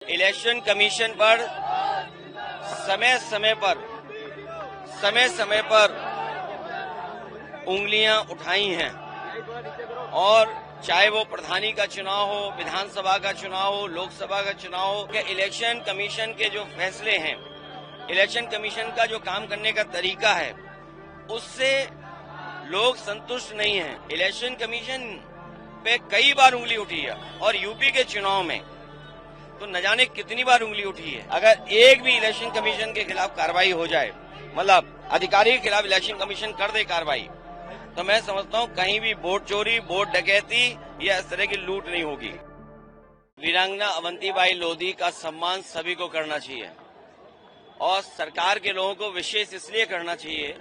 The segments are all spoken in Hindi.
इलेक्शन कमीशन पर समय समय पर उंगलियां उठाई हैं और चाहे वो प्रधानी का चुनाव हो, विधानसभा का चुनाव हो, लोकसभा का चुनाव हो, कि इलेक्शन कमीशन के जो फैसले हैं, इलेक्शन कमीशन का जो काम करने का तरीका है, उससे लोग संतुष्ट नहीं हैं। इलेक्शन कमीशन पे कई बार उंगली उठी है और यूपी के चुनाव में तो न जाने कितनी बार उंगली उठी है। अगर एक भी इलेक्शन कमीशन के खिलाफ कार्रवाई हो जाए, मतलब अधिकारी के खिलाफ इलेक्शन कमीशन कर दे कार्रवाई, तो मैं समझता हूँ कहीं भी वोट चोरी, वोट डकैती या इस तरह की लूट नहीं होगी। वीरांगना अवंतीबाई लोधी का सम्मान सभी को करना चाहिए और सरकार के लोगों को विशेष इसलिए करना चाहिए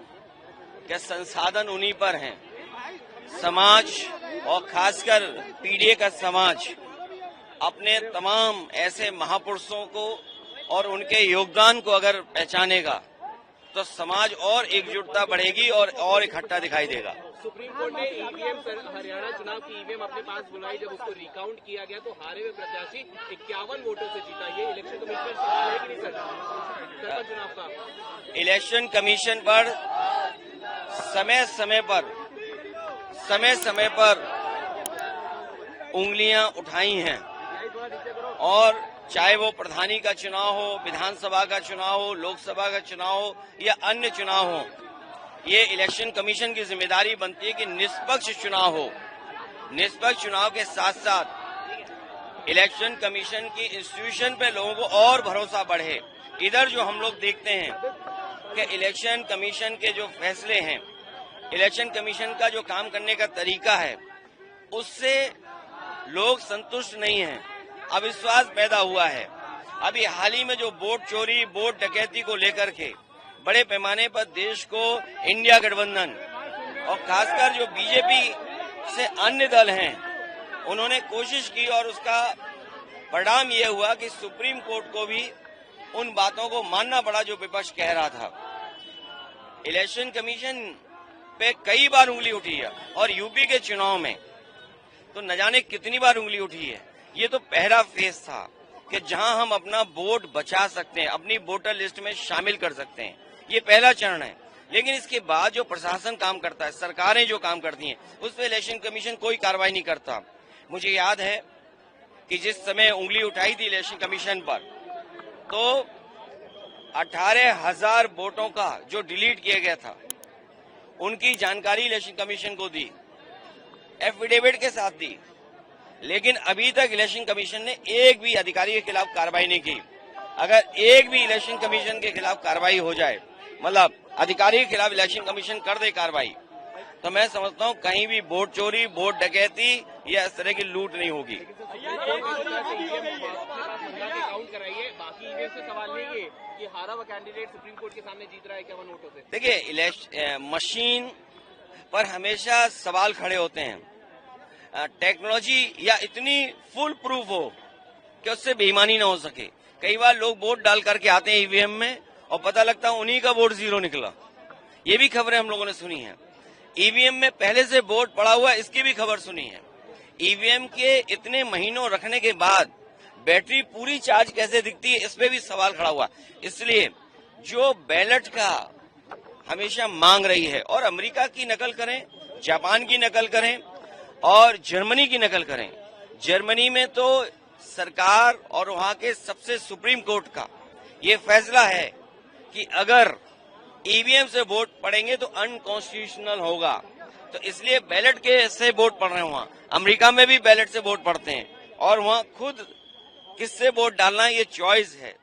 कि संसाधन उन्हीं पर हैं। समाज और खासकर पीढ़ी का समाज अपने तमाम ऐसे महापुरुषों को और उनके योगदान को अगर पहचानेगा तो समाज और एकजुटता बढ़ेगी और इकट्ठा दिखाई देगा। सुप्रीम कोर्ट ने ईवीएम हरियाणा चुनाव की ईवीएम अपने पास बुलाई, जब उसको रिकाउंट किया गया तो हारे हुए प्रत्याशी 51 वोटों से जीता। ये इलेक्शन कमीशन पर सवाल है कि नहीं सर चुनाव का? इलेक्शन कमीशन पर समय पर उंगलियां उठाई हैं और चाहे वो प्रधानी का चुनाव हो, विधानसभा का चुनाव हो, लोकसभा का चुनाव हो या अन्य चुनाव हो, ये इलेक्शन कमीशन की जिम्मेदारी बनती है कि निष्पक्ष चुनाव हो। निष्पक्ष चुनाव के साथ साथ इलेक्शन कमीशन की इंस्टीट्यूशन पे लोगों को और भरोसा बढ़े। इधर जो हम लोग देखते हैं कि इलेक्शन कमीशन के जो फैसले हैं, इलेक्शन कमीशन का जो काम करने का तरीका है, उससे लोग संतुष्ट नहीं हैं, अविश्वास पैदा हुआ है। अभी हाल ही में जो वोट चोरी, वोट डकैती को लेकर के बड़े पैमाने पर देश को इंडिया गठबंधन और खासकर जो बीजेपी से अन्य दल हैं, उन्होंने कोशिश की और उसका परिणाम ये हुआ कि सुप्रीम कोर्ट को भी उन बातों को मानना पड़ा जो विपक्ष कह रहा था। इलेक्शन कमीशन पे कई बार उंगली उठी है और यूपी के चुनाव में तो न जाने कितनी बार उंगली उठी है। ये तो पहला फेज था कि जहां हम अपना वोट बचा सकते हैं, अपनी वोटर लिस्ट में शामिल कर सकते हैं, ये पहला चरण है। लेकिन इसके बाद जो प्रशासन काम करता है, सरकारें जो काम करती हैं, उस पर इलेक्शन कमीशन कोई कार्रवाई नहीं करता। मुझे याद है कि जिस समय उंगली उठाई थी इलेक्शन कमीशन पर, तो 18,000 वोटों का जो डिलीट किया गया था, उनकी जानकारी इलेक्शन कमीशन को दी, एफिडेविट के साथ दी। लेकिन अभी तक इलेक्शन कमीशन ने एक भी अधिकारी के खिलाफ कार्रवाई नहीं की। अगर एक भी इलेक्शन कमीशन के खिलाफ कार्रवाई हो जाए, मतलब अधिकारी के खिलाफ इलेक्शन कमीशन कर दे कार्रवाई, तो मैं समझता हूँ कहीं भी वोट चोरी, वोट डकैती या इस तरह की लूट नहीं होगी। हारा हुआ कैंडिडेट सुप्रीम कोर्ट के सामने जीत रहा है 51 वोटों से। देखिए, मशीन पर हमेशा सवाल खड़े होते हैं। टेक्नोलॉजी या इतनी फुल प्रूफ हो कि उससे बेईमानी ना हो सके। कई बार लोग वोट डाल करके आते हैं ईवीएम में और पता लगता है उन्हीं का वोट जीरो निकला। ये भी खबरें हम लोगों ने सुनी है। ईवीएम में पहले से वोट पड़ा हुआ, इसकी भी खबर सुनी है। ईवीएम के इतने महीनों रखने के बाद बैटरी पूरी चार्ज कैसे दिखती है, इस पे भी सवाल खड़ा हुआ। इसलिए जो बैलेट का हमेशा मांग रही है, और अमेरिका की नकल करें, जापान की नकल करें और जर्मनी की नकल करें। जर्मनी में तो सरकार और वहां के सबसे सुप्रीम कोर्ट का ये फैसला है कि अगर ईवीएम से वोट पड़ेंगे तो अनकॉन्स्टिट्यूशनल होगा। तो इसलिए बैलेट के से वोट पड़ रहे हैं। वहां अमेरिका में भी बैलेट से वोट पड़ते हैं और वहां खुद किससे वोट डालना है ये चॉइस है।